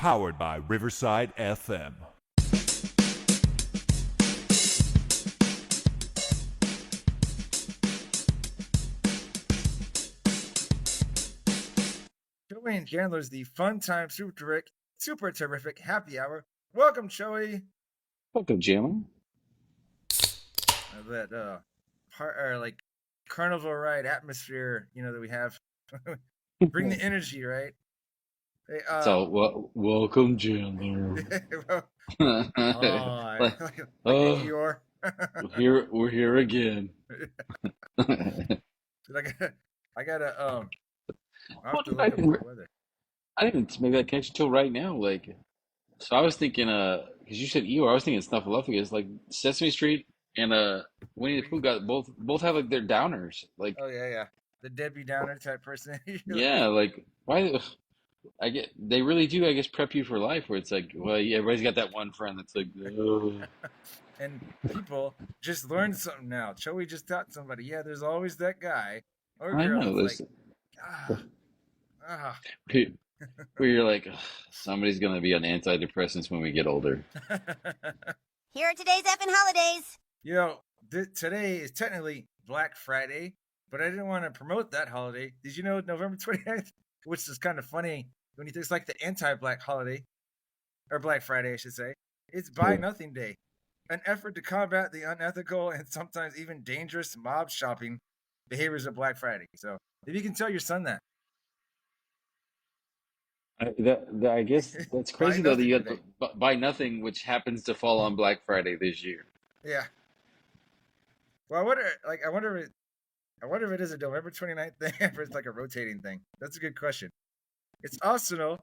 Powered by Riverside FM. Joey and Chandler's the Fun Time Super Terrific Happy Hour. Welcome, Joey. Welcome, Jim. That like carnival ride atmosphere, that we have. Bring the energy, right? Hey, welcome, Chandler. hi, like, like Eeyore. we're here again. I gotta I'll have Well, to look up the weather. I didn't make that connection till right now. So I was thinking, because you said Eeyore, I was thinking Snuffleupagus, like Sesame Street and Winnie the Pooh got both have like their downers, like. Oh yeah, the Debbie Downer type person. Yeah, like why? They really do, I guess, prep you for life, where it's like, well, yeah, everybody's got that one friend that's like, ugh. And people just learned something now. Joey just taught somebody, yeah, there's always that guy or I girl know that's this. like, ah, ah. Where you're like, "Ugh, somebody's gonna be on antidepressants when we get older." Here are today's effing holidays. Today is technically Black Friday, but I didn't want to promote that holiday. Did you know November 29th, which is kind of funny when you think it's like the anti-Black holiday, or Black Friday, I should say. It's Buy Nothing Day, an effort to combat the unethical and sometimes even dangerous mob shopping behaviors of Black Friday. So if you can tell your son that. I guess that's Buy crazy though that nothing you got today. buy nothing, which happens to fall on Black Friday this year. Yeah. Well, I wonder if it is a November 29th thing or it's like a rotating thing. That's a good question. It's also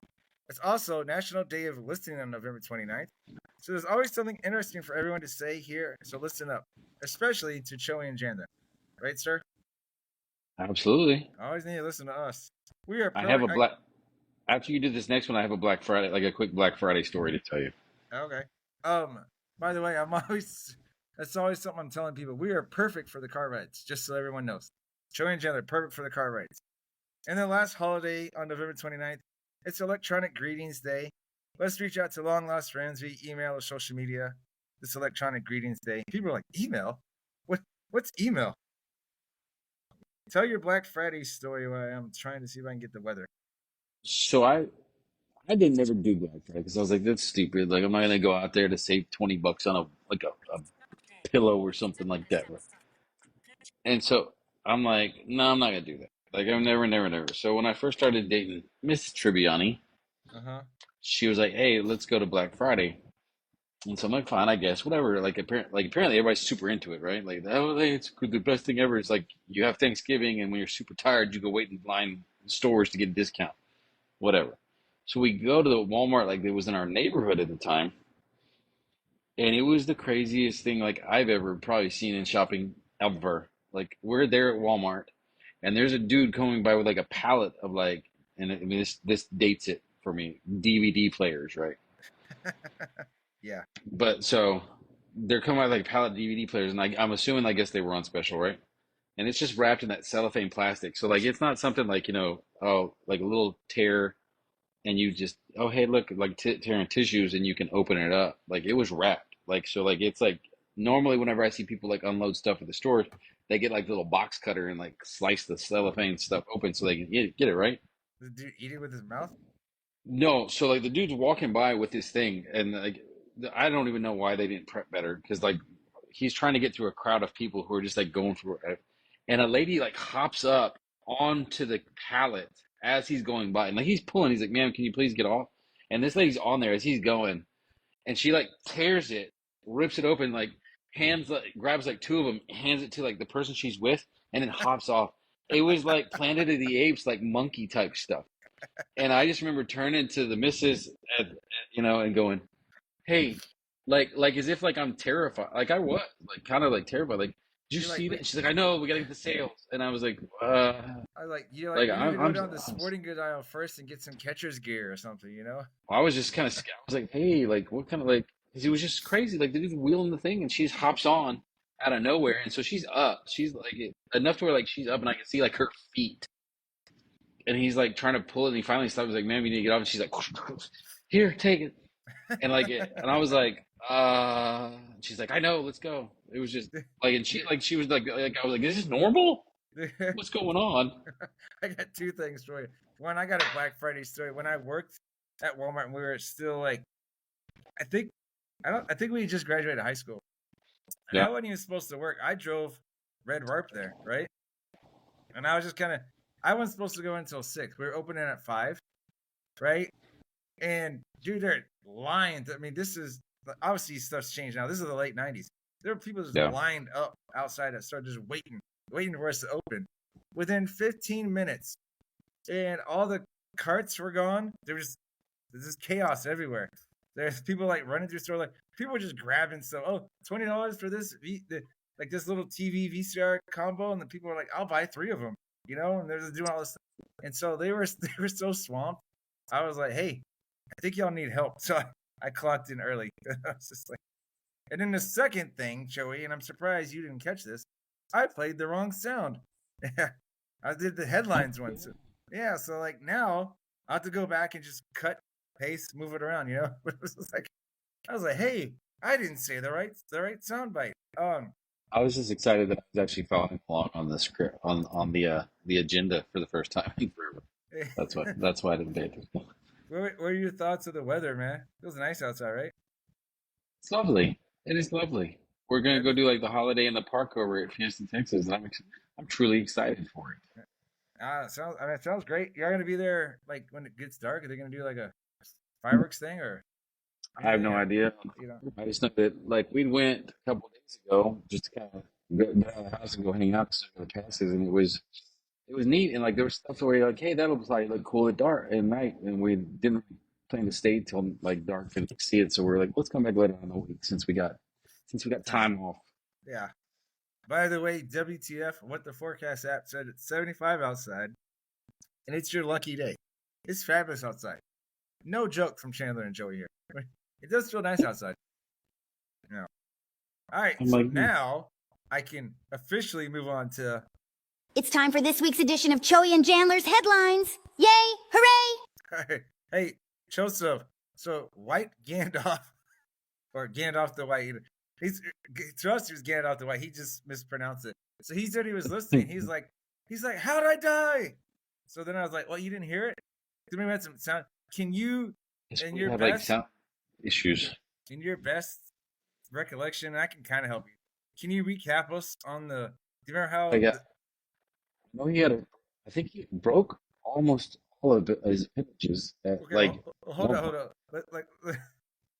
National Day of Listening on November 29th. So there's always something interesting for everyone to say here. So listen up, especially to Joey and Janda. Right, sir? Absolutely. Always need to listen to us. We are. I have a black. After you do this next one, I have a Black Friday, like a quick Black Friday story to tell you. Okay. By the way, that's always something I'm telling people. We are perfect for the car rides, just so everyone knows. Joey and Janda are perfect for the car rides. And the last holiday on November 29th, it's Electronic Greetings Day. Let's reach out to long lost friends via email or social media. This Electronic Greetings Day. People are like, email? What's email? Tell your Black Friday story while I'm trying to see if I can get the weather. So I didn't never do Black Friday because I was like, that's stupid. Like I'm not gonna go out there to save $20 on a pillow or something like that. And so I'm like, no, I'm not gonna do that. Like I'm never. So when I first started dating Miss Tribbiani, she was like, hey, let's go to Black Friday. And so I'm like, fine, I guess, whatever. Apparently everybody's super into it, right? Like, oh, it's the best thing ever. It's like you have Thanksgiving, and when you're super tired, you go wait in line in stores to get a discount, whatever. So we go to the Walmart, like it was in our neighborhood at the time, and it was the craziest thing like I've ever probably seen in shopping ever. Like we're there at Walmart, and there's a dude coming by with like a pallet of like, and I mean this dates it for me, DVD players, right? Yeah. But so they're coming out like pallet DVD players, and I'm assuming, I guess they were on special, right? And it's just wrapped in that cellophane plastic, so like it's not something like oh, like a little tear, and you just, oh hey look, like tearing tissues, and you can open it up. Like it was wrapped, like so like it's like normally whenever I see people like unload stuff at the stores, they get like a little box cutter and like slice the cellophane stuff open so they can get it right. Did the dude eat it with his mouth? No, so like the dude's walking by with this thing, and like I don't even know why they didn't prep better, because like he's trying to get through a crowd of people who are just like going for it, and a lady like hops up onto the pallet as he's going by, and like he's pulling, he's like, "Ma'am, can you please get off?" And this lady's on there as he's going, and she like tears it, rips it open, like grabs like two of them, hands it to like the person she's with, and then hops off. It was like Planet of the Apes, like monkey type stuff. And I just remember turning to the missus, and going, "Hey," like as if like I'm terrified. Like I was, like kind of like terrified. Like, did you You're like, see that? She's like, "I know, we gotta get the sales." And I was like, you're like, like we need to go I'm down the sporting goods aisle first and get some catcher's gear or something, I was just kind of scared. I was like, "Hey, like what kind of like?" Because it was just crazy. Like the dude's wheeling the thing, and she just hops on out of nowhere, and so she's up. She's like enough to where like she's up, and I can see like her feet. And he's like trying to pull it, and he finally stops. He's like, "Ma'am, you need to get off." And she's like, here, take it. And and I was like, she's like, I know, let's go. It was just like, and she was like, I was like, is this normal? What's going on? I got two things for you. One, I got a Black Friday story. When I worked at Walmart, and we were still like, I think, I think we just graduated high school. And Yeah. I wasn't even supposed to work. I drove Red Warp there, right? And I was just I wasn't supposed to go until 6. We were opening at 5, right? And dude, there are lines. I mean, this is obviously stuff's changed now. This is the late 90s. There were people just lined up outside that started just waiting for us to open. Within 15 minutes, and all the carts were gone. There's just chaos everywhere. There's people like running through the store, like people were just grabbing stuff. Oh, $20 for this like this little TV VCR combo, and the people were like, "I'll buy 3 of them," you know. And they're just doing all this stuff. And so they were so swamped. I was like, "Hey, I think y'all need help." So I clocked in early. I was just like, and then the second thing, Joey, and I'm surprised you didn't catch this. I played the wrong sound. I did the headlines once. Yeah, so like now I have to go back and just cut, paste, move it around, you know? But it was like I was like, hey, I didn't say the right sound bite. I was just excited that I was actually following along on the script on the agenda for the first time in forever. That's why I didn't pay attention. What are your thoughts of the weather, man? It was nice outside, right? It's lovely. It is lovely. We're gonna go do like the holiday in the park over at Fiesta, Texas, and I'm truly excited for it. It sounds great. You're gonna be there like when it gets dark. Are they gonna do like a fireworks thing or? I have no idea. You know, I just know that like we went a couple of days ago just to kind of get out of the house and go hang out to the passes, and it was neat. And like there was stuff where you're like, hey, that'll probably look cool at dark at night, and we didn't plan to stay till like dark to see it. So we're like, let's come back later in the week since we got time off. yeah. By the way, WTF, what the forecast app said, it's 75 outside, and it's your lucky day. It's fabulous outside. No joke from Chandler and Joey here. It does feel nice outside. Yeah. All right, so now I can officially move on to... It's time for this week's edition of Joey and Chandler's Headlines. Yay! Hooray! Hey, Joseph, so White Gandalf, or Gandalf the White, to us he was Gandalf the White, he just mispronounced it. So he said he was listening. He's like, how did I die? So then I was like, well, you didn't hear it? Then we had some sound. Can you, in your best, like sound issues, in your best recollection, I can kind of help you. Can you recap us on do you remember how? No, I think he broke almost all of his images. Hold on.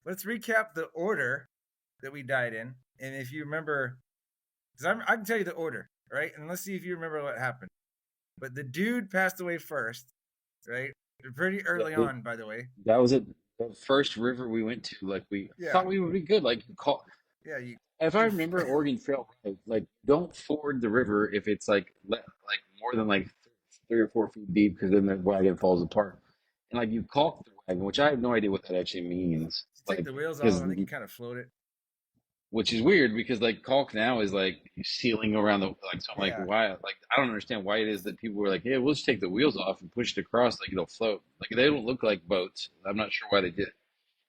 Let's recap the order that we died in, and if you remember, because I can tell you the order, right? And let's see if you remember what happened. But the dude passed away first, right? Pretty early on, by the way. That was it. The first river we went to, like we thought we would be good. Like if I remember Oregon Trail right, like don't ford the river if it's like more than like 3 or 4 feet deep, because then the wagon falls apart. And like you caulk the wagon, which I have no idea what that actually means. Take the wheels off and you kind of float it. Which is weird because like caulk now is like sealing around the like. So I'm like, why? Like I don't understand why it is that people were like, yeah, we'll just take the wheels off and push it across, like it'll float. Like they don't look like boats. I'm not sure why they did it.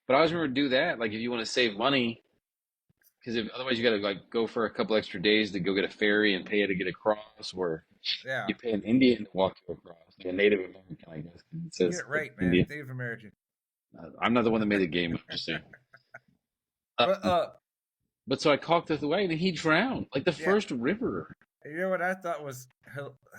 But I always remember do that. Like if you want to save money, because otherwise you got to like go for a couple extra days to go get a ferry and pay to get across, or you pay an Indian to walk you across, like a Native American, I guess. It says get it right, man. Indian. Native American. I'm not the one that made the game. I'm just saying. But so I caulked it away, and he drowned like the first river. You know what I thought was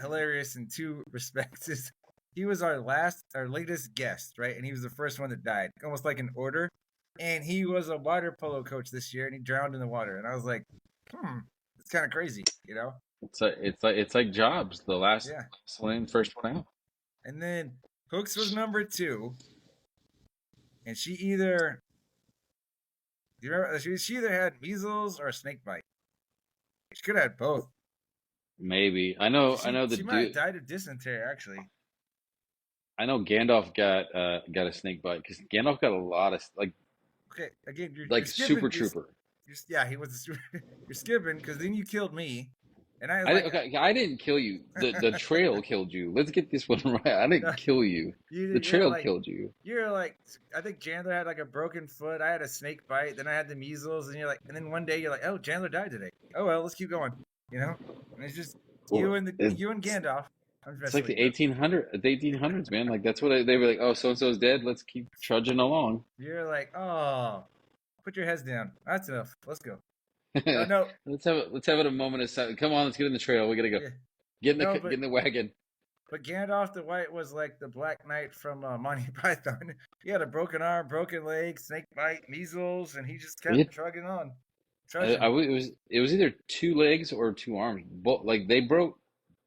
hilarious in 2 respects is he was our latest guest, right? And he was the first one that died, almost like an order. And he was a water polo coach this year, and he drowned in the water. And I was like, it's kind of crazy, you know? It's like Jobs, the last one, first one out. And then Hooks was number 2, and she either had measles or a snake bite. She could have had both. Maybe I know she might have died of dysentery actually. I know Gandalf got a snake bite because Gandalf got a lot of like. Okay, again, you're like skipping, Super Trooper. He was. You're skipping because then you killed me, And I was I like, okay, I didn't kill you. The trail killed you. Let's get this one right. I didn't kill you. The you're trail like, killed you. you're like, I think Chandler had like a broken foot. I had a snake bite. Then I had the measles, and you're like, and then one day you're like, oh, Chandler died today. Oh well, let's keep going. You know, and it's just Well, you and Gandalf. I'm it's messing like with the you, bro. 1800s, man. Like that's what they were like. Oh, so and so's dead. Let's keep trudging along. You're like, oh, put your heads down. That's enough. Let's go. Oh no, Let's have it a moment of silence. Come on, let's get in the trail. We gotta go. yeah, Get no, in the wagon. but Gandalf the White was like the Black Knight from Monty Python. He had a broken arm, broken leg, snake bite, measles, and he just Yeah, kept trugging on, trudging. it was either two legs or two arms. Both like they broke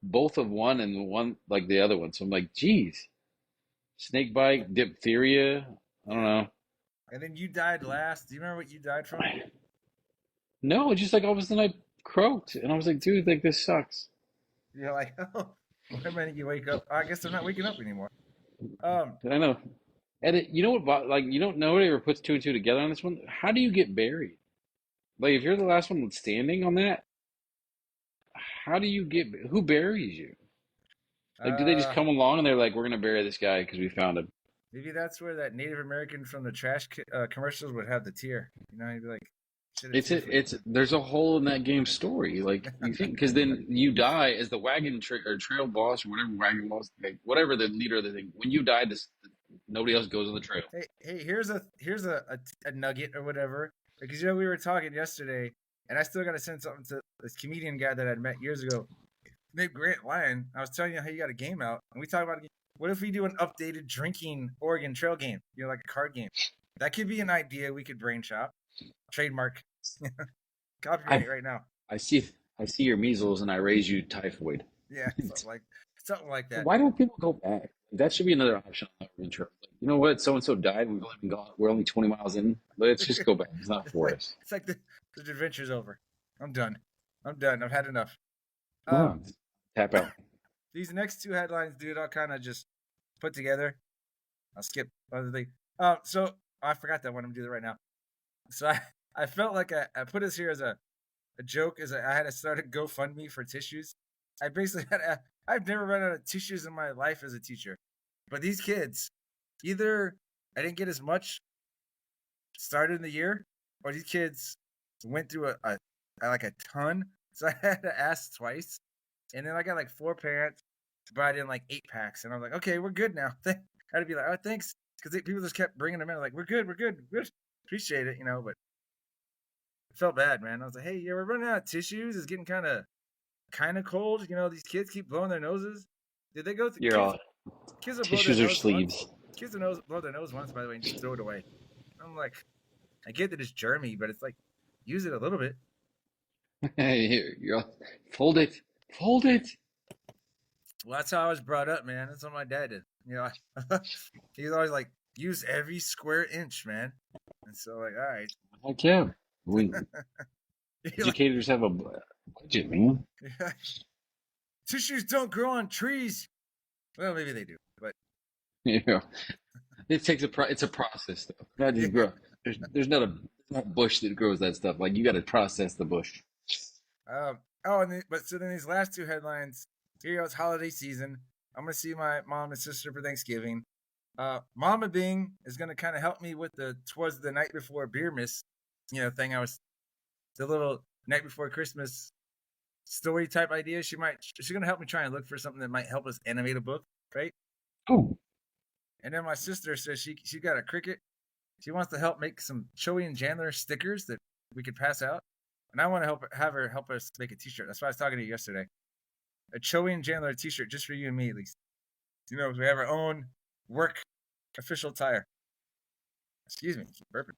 both of one and one like the other one. So I'm like, geez, snake bite, diphtheria. I don't Yeah. know. And then you died last. Do you remember what you died from? No, it's just like all of a sudden I croaked, and I was like, dude, like this sucks. You're like, oh, one minute you wake up. I guess I'm not waking up anymore. Um, I know. And you know what? Like you don't nobody ever puts two and two together on this one. How do you get buried? Like if you're the last one standing on that, how do you get? Who buries you? Like do they just uh, come along and they're like, we're gonna bury this guy because we found him? maybe that's where that Native American from the commercials would have the tear. You know, he'd be like, shed a tear for me. It's there's a hole in that game story. Like you think because then you die as the or trail boss or whatever wagon boss, like, whatever the leader of the thing. When you die, this nobody else goes on the trail. Hey, here's a nugget or whatever. Because you know we were talking yesterday, and I still got to send something to this comedian guy that I'd met years ago, named Grant Lyon. I was telling you how you got a game out, and we talked about what if we do an updated drinking Oregon Trail game, you know, like a card game. That could be an idea we could brain shop, trademark, copyright I right now. I see your measles and I raise you typhoid. Yeah, something like that. Why don't people go back? That should be another option on that intro. Like, you know what? So and so died. We've only been gone. We're only 20 miles in. Let's just go back. It's not It's for like us. it's like the adventure's over. I'm done. I'm done. I've had enough. Come Um, on, tap out. these next two headlines, dude, I'll kind of just put together. I'll skip other thing. So I forgot that one. I'm gonna do that right now. So I felt like I put this here as a joke. I had to start a GoFundMe for tissues. I basically I've never run out of tissues in my life as a teacher, but these kids, either I didn't get as much started in the year, or these kids went through a like a ton. So I had to ask twice, and then I got like 4 parents brought in like 8 packs, and I'm like, okay, we're good now. I had to be like, oh, thanks, because people just kept bringing them in, like, we're good, good, appreciate it, you know. But it felt bad, man. I was like, hey, yeah, we're running out of tissues. It's getting kind of cold. You know, these kids keep blowing their noses. Did they go through You're all kids will blow their tissues or nose once? sleeves. Kids will blow their nose once, by the way, and just throw it away. I'm like, I get that it's germy, but it's like, use it a little bit. Hey, here, you're all, fold it, fold it. Well, that's how I was brought up, man. That's what my dad did. You know, he's always like, use every square inch, man. And so, like, all right. Heck yeah. We You're like, educators have a budget, man. tissues don't grow on trees. Well, maybe they do, but Yeah. It takes it's a process though. Not yeah. just grow. There's not a bush that grows that stuff. Like you got to process the bush. Oh, but so then these last two headlines. Here goes holiday season. I'm gonna see my mom and sister for Thanksgiving. Mama Bing is gonna kind of help me with the towards the night before beer miss, you know, thing. The little night before Christmas story type idea. She's gonna help me try and look for something that might help us animate a book, right? Oh, And then my sister says she got a Cricut. She wants to help make some Joey and Chandler stickers that we could pass out. And I want to have her help us make a T-shirt. That's why I was talking to you yesterday. A Joey and Chandler T-shirt just for you and me, at least. You know, we have our own work official attire. Excuse me, keep burping.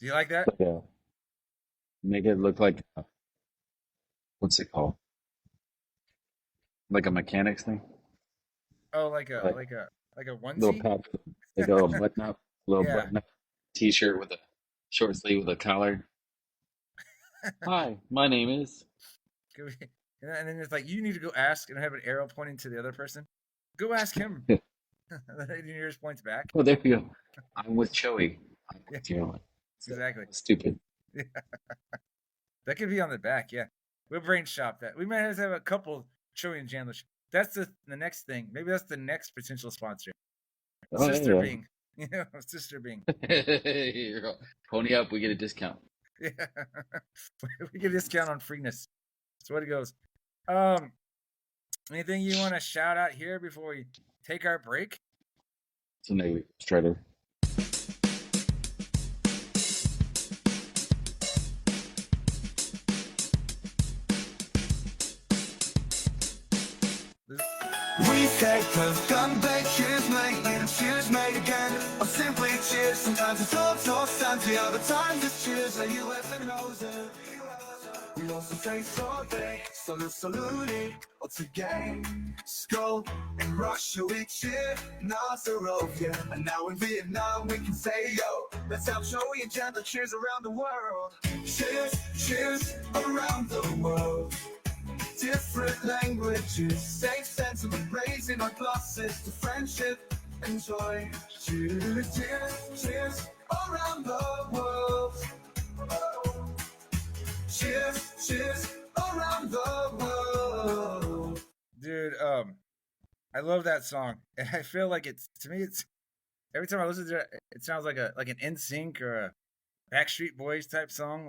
Do you like that? like make it look like what's it called? Like a mechanics thing. Oh, like a Like little onesie? pad, like a little little Yeah. button up T-shirt with a short sleeve with a collar. Hi, my name is. And then it's like you need to go ask, and have an arrow pointing to the other person. Go ask him. And then yours points back. Oh, there you go. I'm with Joey. Yeah, You know, exactly. stupid. That could be on the back, yeah. We'll brain shop that. We might have to have a couple Joey and Chandler. That's the next thing. Maybe that's the next potential sponsor. Oh, Sister yeah. Bing. Sister Bing. Pony up, we get a discount. Yeah. We get a discount on freeness. That's what it goes. Anything you want to shout out here before we take our break? So maybe let's try to. We say cause gunplay, cheers mate, and cheers mate again. Or simply cheers, sometimes it's all Santi, other times it's cheers, like you and Jose. We also say sorry, salute, or to gain. Skull in Russia we cheer, Nazarov, yeah. And now in Vietnam we can say yo. Let's have Joey and Chandler cheers around the world. Cheers around the world. Different languages, same sentiment, raising our glasses to friendship and joy. Cheers around the world. Cheers around the world. Dude, I love that song, and I feel like it's every time I listen to it, it sounds like an NSYNC or a Backstreet Boys type song,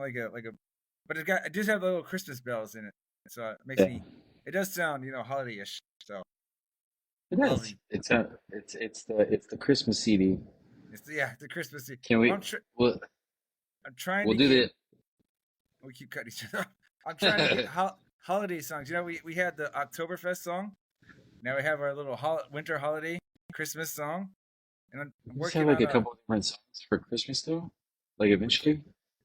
but it does have the little Christmas bells in it. So it makes me. It does sound, holiday-ish. So It is. It's the Christmas CD. it's the Christmas. Can we? I'm trying We'll to do get. the. We keep cutting each other off. I'm trying to get holiday songs. We had the Oktoberfest song. Now we have our little winter holiday Christmas song, and I'm Just working have like on a couple of different songs for Christmas though. Like eventually,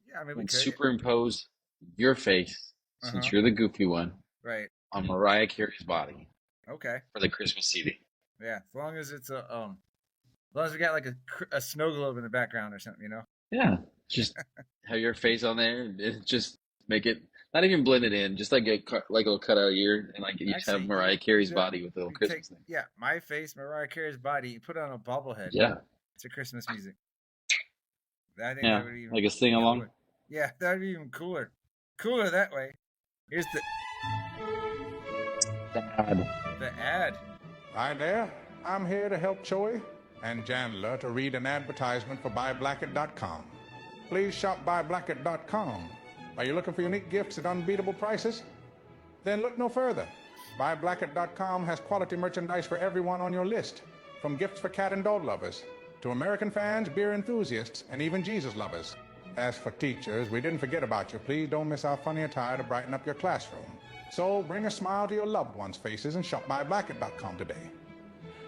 Yeah, I mean we and could. superimpose your face, since you're the goofy one, Right. on Mariah Carey's body Okay. for the Christmas CD. Yeah. As long as it's as long as we got like a snow globe in the background or something, Yeah, just have your face on there and just make it not even blend it in, just like a little cutout ear, and like you just Actually, have Mariah Carey's you body with a little we Christmas thing. Yeah, my face, Mariah Carey's body. You put it on a bobblehead. Yeah, It's a Christmas music. I think yeah, that would even like a sing along. cooler. Yeah, that would be even cooler. Cooler that way. Here's the ad. Hi there, I'm here to help Choi and Chandler to read an advertisement for BuyBlacket.com. Please shop BuyBlacket.com. Are you looking for unique gifts at unbeatable prices? Then look no further. BuyBlacket.com has quality merchandise for everyone on your list, from gifts for cat and dog lovers to American fans, beer enthusiasts, and even Jesus lovers. As for teachers, we didn't forget about you. Please don't miss our funny attire to brighten up your classroom. So bring a smile to your loved ones' faces and shop BuyBlacket.com today.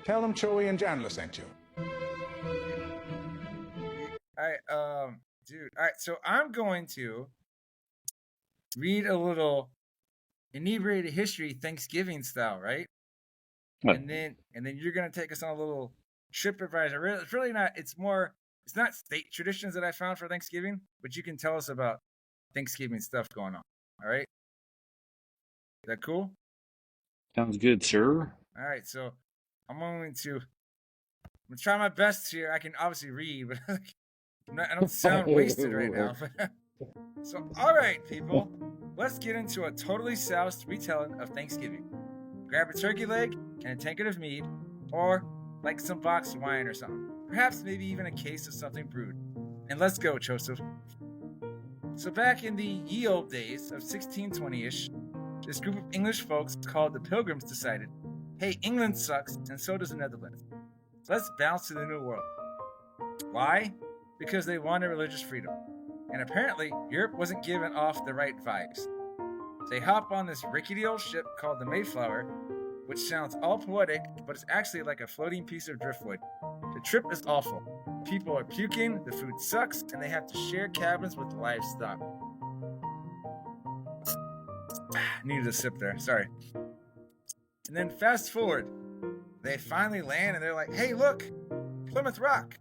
Tell them Choi and Chandler sent you. All right, dude. All right, so I'm going to read a little Inebriated History Thanksgiving style, right? What? And then you're gonna take us on a little trip advisor. It's really not. It's not state traditions that I found for Thanksgiving, but you can tell us about Thanksgiving stuff going on. All right. Is that cool? Sounds good, sir. All right, so I'm going to try my best here. I can obviously read, but I don't sound wasted right now. So, all right, people, let's get into a totally soused retelling of Thanksgiving. Grab a turkey leg and a tankard of mead, or like some boxed wine or something. Perhaps maybe even a case of something brewed. And let's go, Joseph. So back in the ye old days of 1620-ish, this group of English folks called the Pilgrims decided, hey, England sucks, and so does the Netherlands. Let's bounce to the New World. Why? Because they wanted religious freedom. And apparently, Europe wasn't giving off the right vibes. They hop on this rickety old ship called the Mayflower, which sounds all poetic, but it's actually like a floating piece of driftwood. The trip is awful. People are puking, the food sucks, and they have to share cabins with livestock. Needed a sip there, sorry. And then fast forward. They finally land and they're like, hey, look, Plymouth Rock.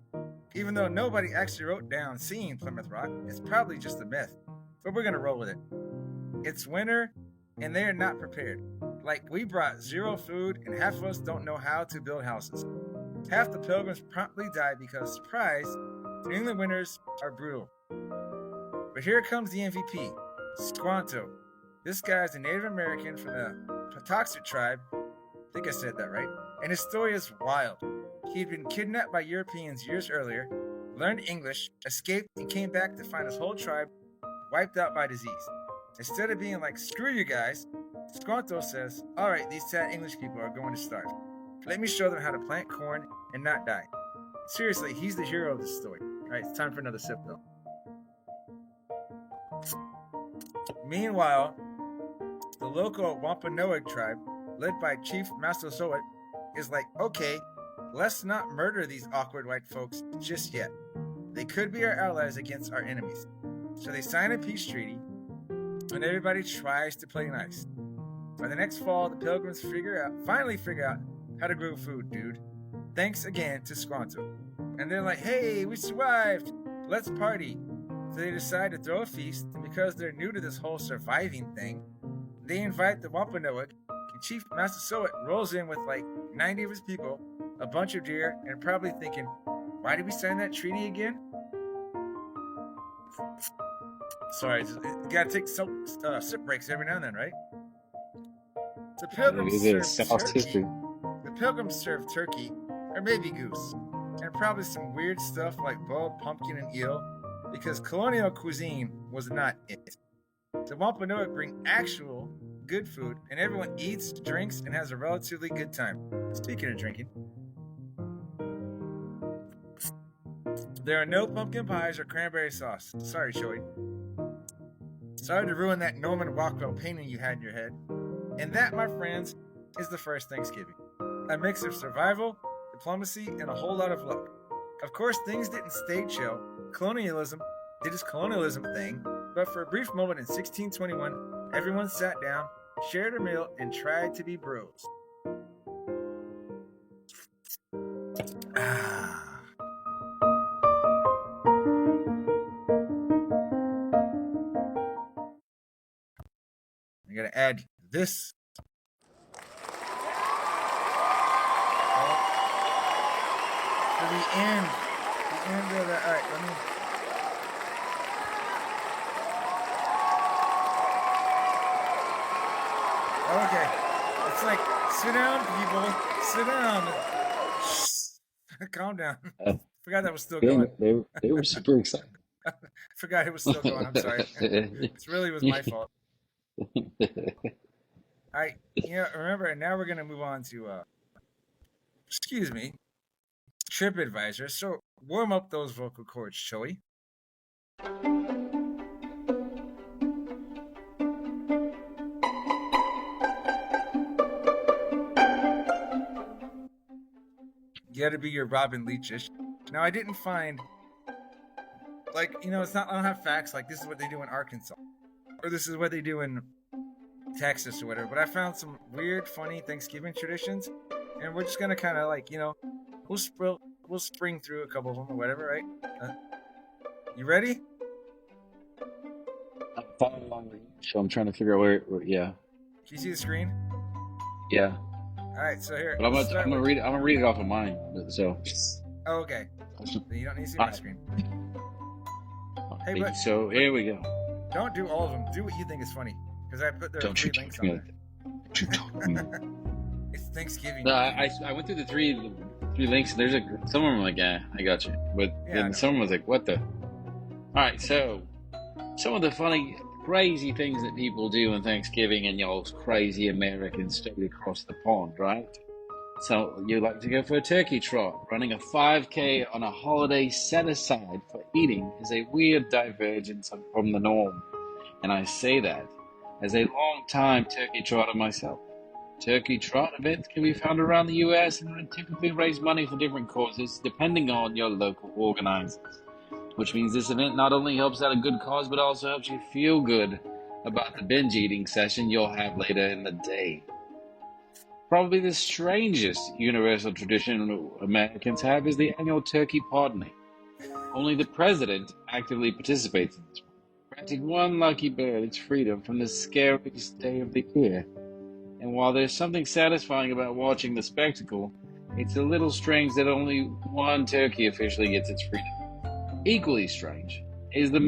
Even though nobody actually wrote down seeing Plymouth Rock, it's probably just a myth. But we're going to roll with it. It's winter and they're not prepared. Like, we brought zero food and half of us don't know how to build houses. Half the pilgrims promptly died because, surprise, New England winters are brutal. But here comes the MVP, Squanto. This guy is a Native American from the Patuxet tribe. I think I said that right. And his story is wild. He'd been kidnapped by Europeans years earlier, learned English, escaped, and came back to find his whole tribe wiped out by disease. Instead of being like, screw you guys, Squanto says, alright, these sad English people are going to starve. Let me show them how to plant corn and not die. Seriously, he's the hero of this story. Alright, it's time for another sip though. Meanwhile, the local Wampanoag tribe, led by Chief Massasoit, is like, okay, let's not murder these awkward white folks just yet. They could be our allies against our enemies. So they sign a peace treaty, and everybody tries to play nice. By the next fall, the Pilgrims finally figure out how to grow food, dude. Thanks again to Squanto. And they're like, hey, we survived! Let's party! So they decide to throw a feast, and because they're new to this whole surviving thing, they invite the Wampanoag, and Chief Massasoit rolls in with like 90 of his people, a bunch of deer, and probably thinking, why did we sign that treaty again? Sorry, you gotta take some sip breaks every now and then, right? The Pilgrims serve turkey, or maybe goose, and probably some weird stuff like boiled pumpkin and eel, because colonial cuisine was not it. The Wampanoag bring actual good food, and everyone eats, drinks, and has a relatively good time. Speaking of drinking, there are no pumpkin pies or cranberry sauce. Sorry, Joey. Sorry to ruin that Norman Rockwell painting you had in your head. And that, my friends, is the first Thanksgiving. A mix of survival, diplomacy, and a whole lot of luck. Of course, things didn't stay chill. Colonialism did its colonialism thing, but for a brief moment in 1621, everyone sat down, shared a meal, and tried to be bros. I gotta add this. For the end of the. All right, let me. Okay, it's like sit down, people, sit down. Calm down. Forgot that was still going. They were super excited. Forgot it was still going. I'm sorry. It really was my fault. All right, remember, now we're gonna move on to TripAdvisor. So warm up those vocal cords, Joey. You gotta be your Robin Leachish. Now I didn't find, it's not, I don't have facts like this is what they do in Arkansas, or this is what they do in Texas or whatever, but I found some weird, funny Thanksgiving traditions, and we're just gonna kind of we'll spring through a couple of them or whatever, right? You ready? I'm following along with you, so I'm trying to figure out where yeah. Can you see the screen? Yeah. All right, so here. But I'm gonna read it off of mine. So. Oh, okay. You don't need to see my screen. Hey, but so here we go. Don't do all of them. Do what you think is funny, because I put their 3 links on there. It's Thanksgiving. No, I went through the three links. And there's some of them like, yeah, I got you, but then someone was like, what the? All right, so some of the funny, crazy things that people do on Thanksgiving in y'all crazy Americans straight across the pond, right? So you like to go for a turkey trot. Running a 5K on a holiday set aside for eating is a weird divergence from the norm. And I say that as a long-time turkey trotter myself. Turkey trot events can be found around the U.S. and typically raise money for different causes depending on your local organizers. Which means this event not only helps out a good cause, but also helps you feel good about the binge eating session you'll have later in the day. Probably the strangest universal tradition Americans have is the annual turkey pardoning. Only the president actively participates in this one, granting one lucky bird its freedom from the scariest day of the year. And while there's something satisfying about watching the spectacle, it's a little strange that only one turkey officially gets its freedom. Equally strange is the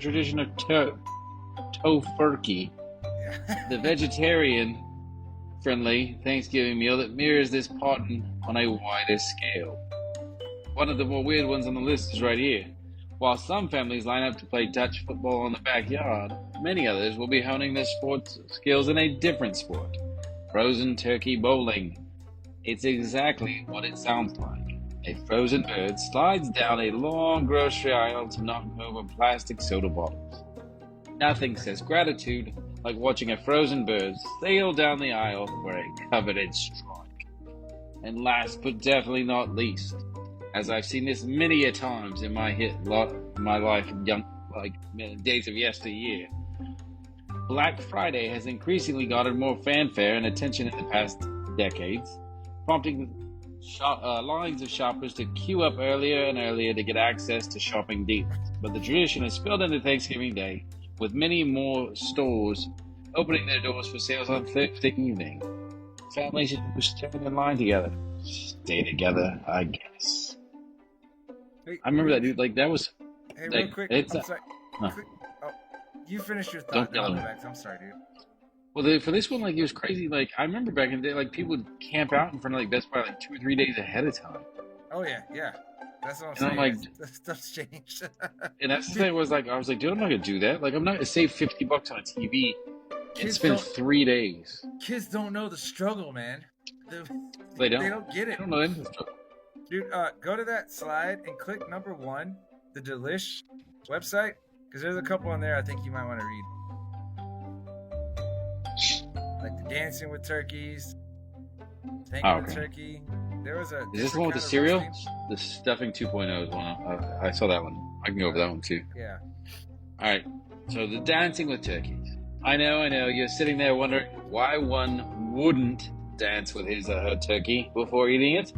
tradition of tofurkey, the vegetarian friendly Thanksgiving meal that mirrors this pattern on a wider scale. One of the more weird ones on the list is right here. While some families line up to play touch football in the backyard, many others will be honing their sports skills in a different sport, frozen turkey bowling. It's exactly what it sounds like. A frozen bird slides down a long grocery aisle to knock over plastic soda bottles. Nothing says gratitude like watching a frozen bird sail down the aisle where it covered its strike. And last but definitely not least, as I've seen this many a times in my life, days of yesteryear, Black Friday has increasingly garnered more fanfare and attention in the past decades, prompting lines of shoppers to queue up earlier and earlier to get access to shopping deals. But the tradition has spilled into Thanksgiving Day, with many more stores opening their doors for sales on Thursday evening. Families who stand in line together stay together, I guess. Hey, I remember that, dude. Like, that was. Hey, like, real quick. it's I'm sorry. huh. Oh, you finish your Don't thought. Then I'll tell go me. back. I'm sorry, dude. Well, for this one, like, it was crazy. Like, I remember back in the day, like, people would camp out in front of, like, Best Buy, like, 2 or 3 days ahead of time. Oh yeah, yeah. That's what I'm And saying. I'm like, That stuff's changed. and that's the thing was, like, I was like, dude, I'm not gonna do that. Like, I'm not gonna save $50 on a TV and Kids spend don't- 3 days. Kids don't know the struggle, man. They don't. They don't get I it. don't know anything. Dude, go to that slide and click number 1, the Delish website, because there's a couple on there I think you might want to read. Like the Dancing with Turkeys, Tango with Okay. Turkey. There was a. Is this the one with the different kind cereal? of roasting. The stuffing 2.0 is one. I saw that one. I can go over that one too. Yeah. All right. So the dancing with turkeys. I know. You're sitting there wondering why one wouldn't dance with his or her turkey before eating it.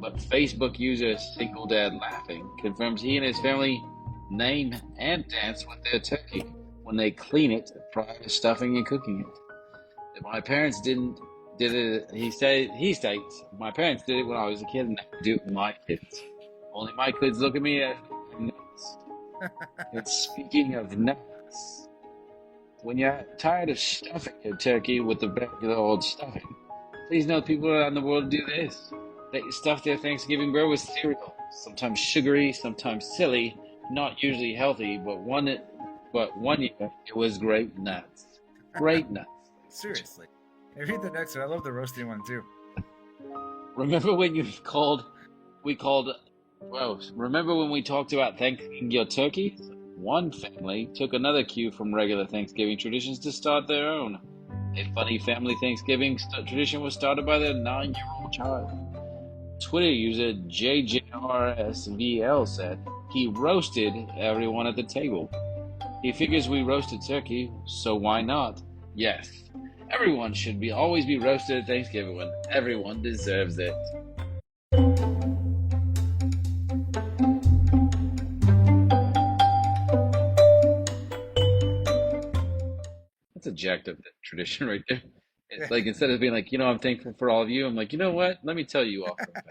But Facebook user Single Dad Laughing confirms he and his family name and dance with their turkey when they clean it prior to stuffing and cooking it. If my parents did it. He states, my parents did it when I was a kid, and I do it with my kids. Only my kids look at me as nuts. And speaking of nuts, when you're tired of stuffing your turkey with the regular old stuffing, please know people around the world do this. They stuff their Thanksgiving bread with cereal, sometimes sugary, sometimes silly, not usually healthy, but one year it was grape nuts. Grape nuts. Seriously. Hey, read the next one. I love the roasting one too. Remember when remember when we talked about thanking your turkey? One family took another cue from regular Thanksgiving traditions to start their own. A funny family Thanksgiving tradition was started by their 9-year-old child. Twitter user JJRSVL said he roasted everyone at the table. He figures we roasted turkey, so why not? Yes, everyone should always be roasted at Thanksgiving when everyone deserves it. That's a jacked up tradition right there. It's like instead of being like, I'm thankful for all of you, I'm like, you know what? Let me tell you all something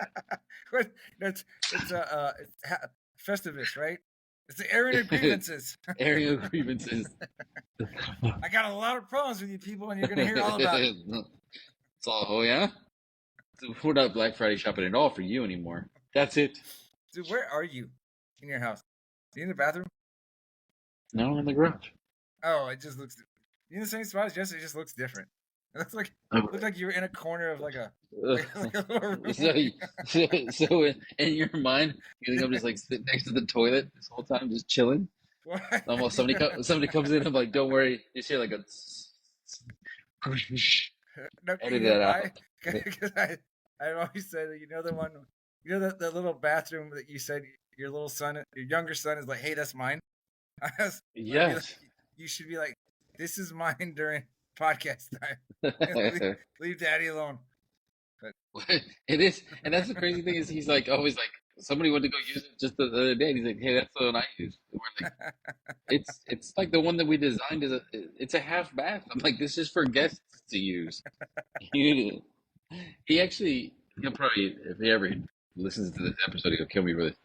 bad. It's Festivus, right? It's the airing of grievances. Airing of grievances. I got a lot of problems with you people, and you're gonna hear all about it. It's all, oh yeah? So we're not Black Friday shopping at all for you anymore. That's it. Dude, where are you in your house? Are you in the bathroom? No, in the garage. Oh, it just looks. You in the same spot as yesterday? It just looks different. It looks like you were in a corner of like a little room. So in your mind, you think I'm just like sitting next to the toilet this whole time, just chilling. What? Almost somebody comes in, I'm like, don't worry, you just hear like a. No, Edit that out. Because I always said that the one, the little bathroom that you said your younger son is like, hey, that's mine. Yes. You should be like, this is mine during podcast time. leave Daddy alone. But It is, and that's the crazy thing is he's like always like somebody went to go use it just the other day, and he's like, hey, that's the one I use. And we're like, it's like the one that we designed it's a half bath. I'm like, this is for guests to use. He actually, he'll probably, if he ever listens to this episode, he'll kill me for this.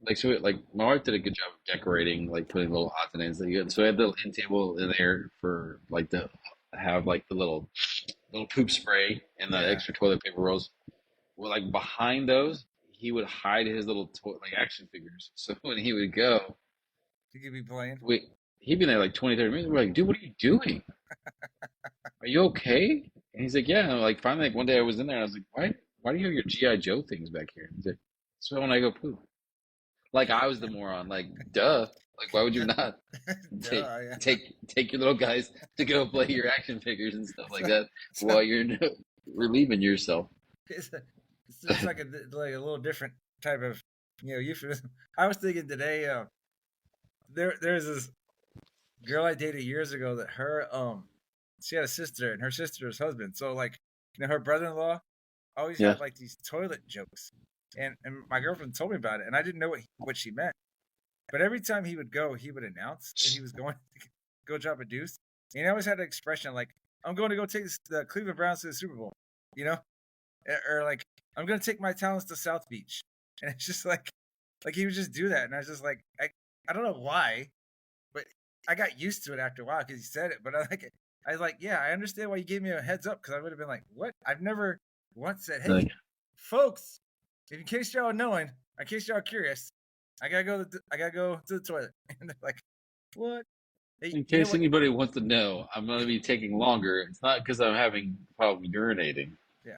Like so, like my wife did a good job of decorating, like putting little odds and ends. So I had the little end table in there for like the have like the little poop spray and the Yeah. extra toilet paper rolls. Well, like behind those, he would hide his little like action figures. So when he would go, You could be playing. we he'd be there like 20, 30 minutes. We're like, dude, what are you doing? Are you okay? And he's like, yeah. And like finally, like one day I was in there and I was like, why do you have your GI Joe things back here? He's like, so when I go poop. Like I was the moron. Like, duh. Like, why would you not take Duh, yeah. take your little guys to go play your action figures and stuff like that while you're relieving yourself? It's, it's like a little different type of euphemism. I was thinking today. There's this girl I dated years ago that she had a sister and her sister's husband. So like her brother-in-law always Yeah. had like these toilet jokes, and my girlfriend told me about it, and I didn't know what she meant. But every time he would go, he would announce that he was going to go drop a deuce. And he always had an expression like, "I'm going to go take the Cleveland Browns to the Super Bowl," you know, or like, "I'm going to take my talents to South Beach," and it's just like he would just do that, and I was just like, I don't know why, but I got used to it after a while because he said it. But I was like, yeah, I understand why you gave me a heads up because I would have been like, what? I've never once said, hey, Like, folks, in case y'all are knowing, in case y'all are curious, I gotta go to the toilet, and they're like, what? Hey, in you know case what? anybody wants to know, I'm going to be taking longer. It's not because I'm having problem urinating. Yeah,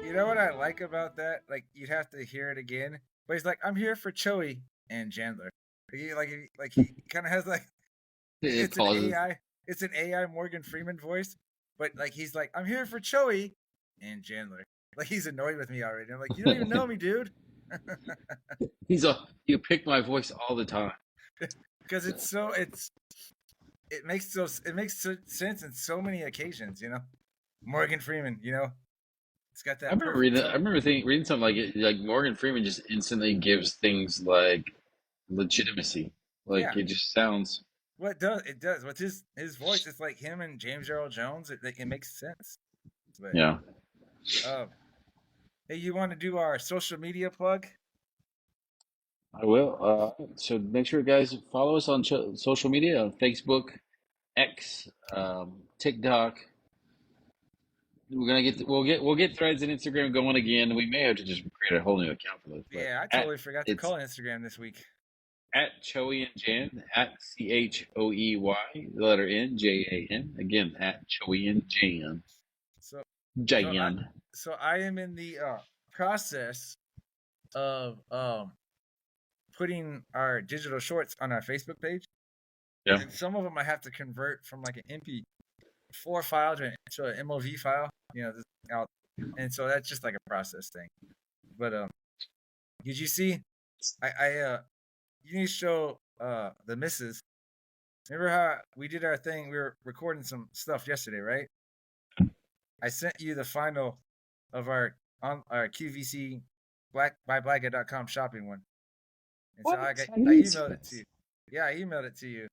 you know what I like about that? Like you'd have to hear it again, but he's like, I'm here for Choey and Chandler. He kind of has like It it's an pauses. AI. It's an AI Morgan Freeman voice, but like he's like, I'm here for Choey and Chandler. Like he's annoyed with me already. I'm like, you don't even know me, dude, You pick my voice all the time. because it makes sense in so many occasions. Morgan Freeman. It's got I that remember perfect reading. I tone. remember reading something like it. Like Morgan Freeman just instantly gives things like legitimacy. Like Yeah, it just sounds. it does with his voice. It's like him and James Earl Jones. It makes sense. But Yeah, um, hey, you want to do our social media plug? I will. So make sure, guys, follow us on social media on Facebook, X, TikTok. We'll get Threads and Instagram going again. We may have to just create a whole new account for those. But Yeah, I at totally forgot to it's call Instagram this week. at Choey and Jan at Choey the letter N Jan again at Choey and Jan So, so I Jan. so I am in the process of putting our digital shorts on our Facebook page, Yeah. and some of them I have to convert from like an MP4 file to an MOV file. Out, and so that's just like a process thing. But did you see? You need to show the missus. Remember how we did our thing? We were recording some stuff yesterday, right? I sent you the final of our QVC black.com shopping one, and so What? I emailed it to you. Yeah, I emailed it to you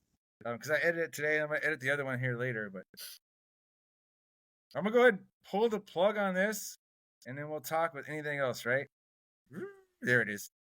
because I edited it today. I'm gonna edit the other one here later, but I'm gonna go ahead and pull the plug on this, and then we'll talk with anything else. Right? There it is.